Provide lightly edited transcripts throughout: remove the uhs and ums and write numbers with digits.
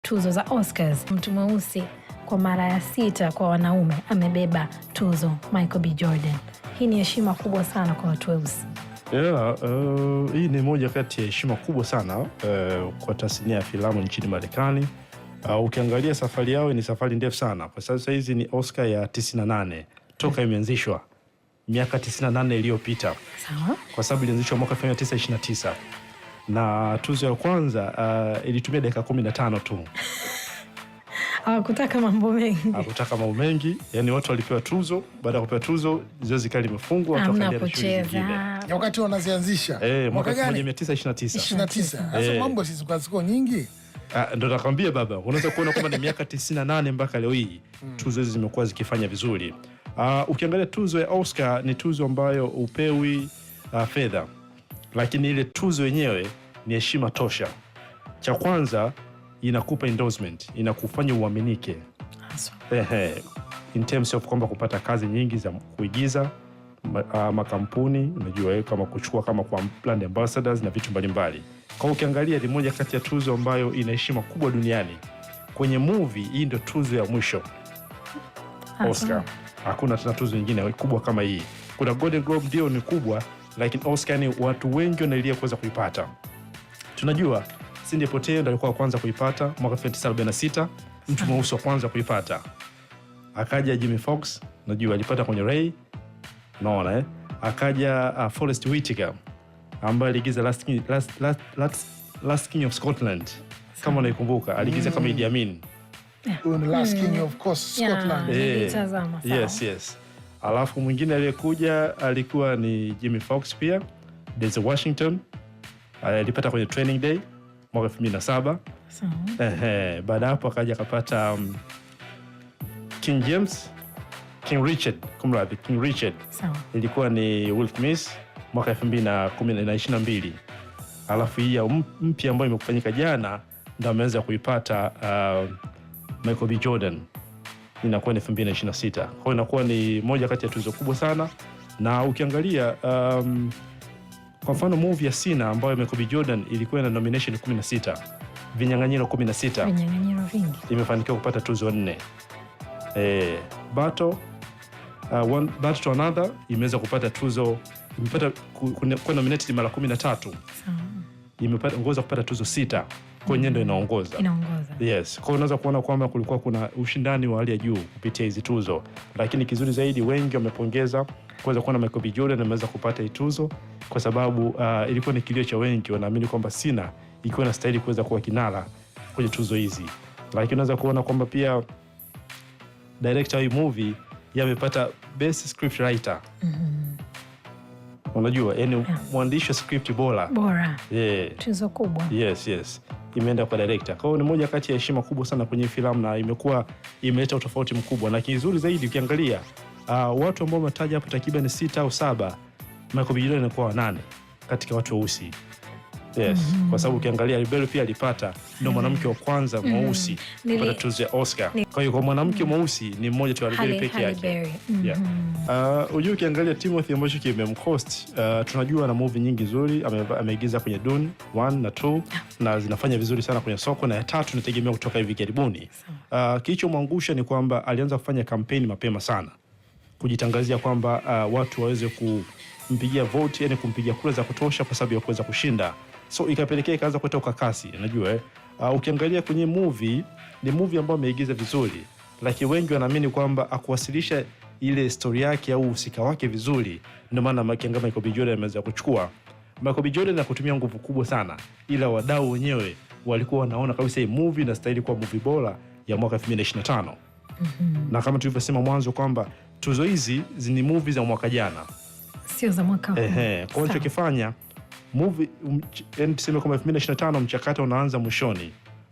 tuzo za Oscars. Mtu mweusi kwa mara ya 6 kwa wanaume amebeba tuzo, Michael B. Jordan. Hii ni heshima kubwa sana kwa watu weusi. Hii ni moja kati ya heshima kubwa sana kwa tasnia ya filamu nchini Marekani. Ukiangalia safari yao ni safari ndefu sana. Kwa sasa hizi ni Oscar ya 98 toka imeanzishwa miaka 98 iliyopita. Sawa. Kwa sababu ilianzishwa mwaka 1929 na tuzo ya kwanza ilitumia dakika 15 tu. Hakutaka mambo mengi. Yani watu walipewa tuzo, baada ya kupewa tuzo zoezi kali limefungwa, watu wakaendelea na shughuli nyingine. Wakati wanazianzisha mwaka 1929. Sasa mambo ziko nyingi. Ndio nakwambia baba, unaweza kuona kwamba ni miaka 98 mpaka leo hii tuzo hizi zimekuwa zikifanya vizuri. Ukiangalia tuzo ya Oscar ni tuzo ambayo upewi fedha, lakini ile tuzo yenyewe ni heshima tosha. Cha kwanza inakupa endorsement, inakufanya uaminike. In terms of kwamba kupata kazi nyingi za kuigiza, makampuni unajua kama kuchukua kama kwa brand ambassadors na vitu mbalimbali. Kwa ukiangalia ni moja kati ya tuzo ambayo ina heshima kubwa duniani. Kwenye movie hii ndio tuzo ya mwisho Oscar. Hakuna tena tuzo nyingine kubwa kama hii. Kuna Golden Globe ndio ni kubwa, lakini Oscar ni watu wengi wanaelia kuweza kuipata. Tunajua Sidney Poitier ndio alikuwa wa kwanza kuipata mwaka 1946, mtu mweusi wa kwanza kuipata. Akaja Jimmy Fox, najua alipata kwenye Ray. Unaona Akaja Forest Whitaker ambaye aliigiza Last King of Scotland. Kama unaikumbuka, aliigiza kama Idi Amin. Last King of course Scotland. Yes. Alafu mwingine aliyekuja alikuwa ni Jimmy Fox pia. Denzel Washington alipata kwenye Training Day mwaka 2007. Baada hapo akaja akapata King Richard. Ilikuwa ni Will Smith mwaka 2022. Alafu hii mpya ambayo imekufanyika jana ndio ameweza kuipata Michael B. Jordan, inakuwa ni 2026. Kwa hiyo inakuwa ni moja kati ya tuzo kubwa sana. Na ukiangalia kwa mfano movie ya Sina ambayo Michael B. Jordan ilikuwa na nomination 16, vinyang'anyiro 16. Vinyang'anyiro vingi. Imefanikiwa kupata tuzo 4. Battle to Another imeweza kupata tuzo, imepata kwa nominated mara 13. Imepata ongoza kupata tuzo 6. Kwa hiyo ndio inaongoza. Yes. Kwa hiyo unaweza kuona kwamba kulikuwa kuna ushindani wa hali ya juu kupitia hizi tuzo. Lakini kizuri zaidi wengi wamepongeza kuweza kuona Michael B. Jordan ameweza kupata hii tuzo kwa sababu ilikuwa ni kilio cha wengi, wanaamini kwamba Sina ilikuwa inastahili kuweza kuwa kinara kwenye tuzo hizi. Lakini unaweza kuona kwamba pia director wa movie yamepata best script writer. Unajua mwandishi wa script bora. Tuzo kubwa. Yes. Imeenda kwa director. Kwa hiyo ni moja kati ya heshima kubwa sana kwenye filamu na imekuwa imeleta utofauti mkubwa. Na kizuri zaidi ukiangalia watu ambao wametaja hapo takriban 6 au 7, Michael B. Jordan anakuwa 8 katika watu weusi. Kwa sababu ukiangalia Rebel pia alipata, ndio mwanamke wa kwanza mweusi kupata tuzo ya Oscar. Kwa hiyo kwa mwanamke mweusi ni mmoja tu, Rebel peke yake. Unajua ukiangalia Timothy ambacho kimemcost, tunajua na movie nyingi nzuri ameigiza kwenye Dune 1 na 2 na zinafanya vizuri sana kwenye soko, na ya 3 inategemea kutoka hivi karibuni. Kilichomwangusha ni kwamba alianza kufanya kampeni mapema sana kujitangazia kwamba watu waweze kumpigia vote, yani kumpigia kura za kutosha kwa sababu ya kuweza kushinda. So ikapelekea ikaanza kuleta ukakasi, unajua ukiangalia kwenye movie ni movie ambayo ameigiza vizuri, lakini wengi wanaamini kwamba akuwasilisha ile story yake au usika wake vizuri, ndio maana Michael B. Jordan ameweza kuchukua. Michael B. Jordan anakutumia nguvu kubwa sana, ila wadau wenyewe walikuwa wanaona kabisa hii movie inastahili kuwa movie bora ya mwaka 2025. Na kama tulivyosema mwanzo kwamba tuzo hizi ni movie za mwaka jana, sio za mwaka huu. Kwa hiyo kifanya movie tuseme kama 2025 mchakato unaanza mwishoni,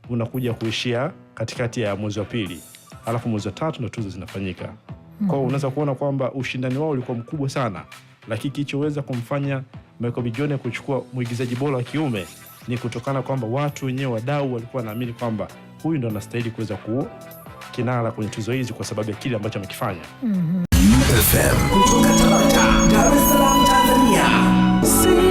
unakuja kuishia katikati ya mwezi wa pili, alafu mwezi wa 3 ndio tuzo zinafanyika. Kwa hiyo unaweza kuona kwamba ushindani wao ulikuwa mkubwa sana, lakini kilichoweza kumfanya Michael B. Jordan kuchukua mwigizaji bora wa kiume ni kutokana kwamba watu wenyewe, wadau, walikuwa wanaamini kwamba huyu ndo anastahili kuweza kuwa kinara kwenye tuzo hizi kwa sababu ya kile ambacho amekifanya. FM kutoka Tabata, Dar es Salaam, Tanzania.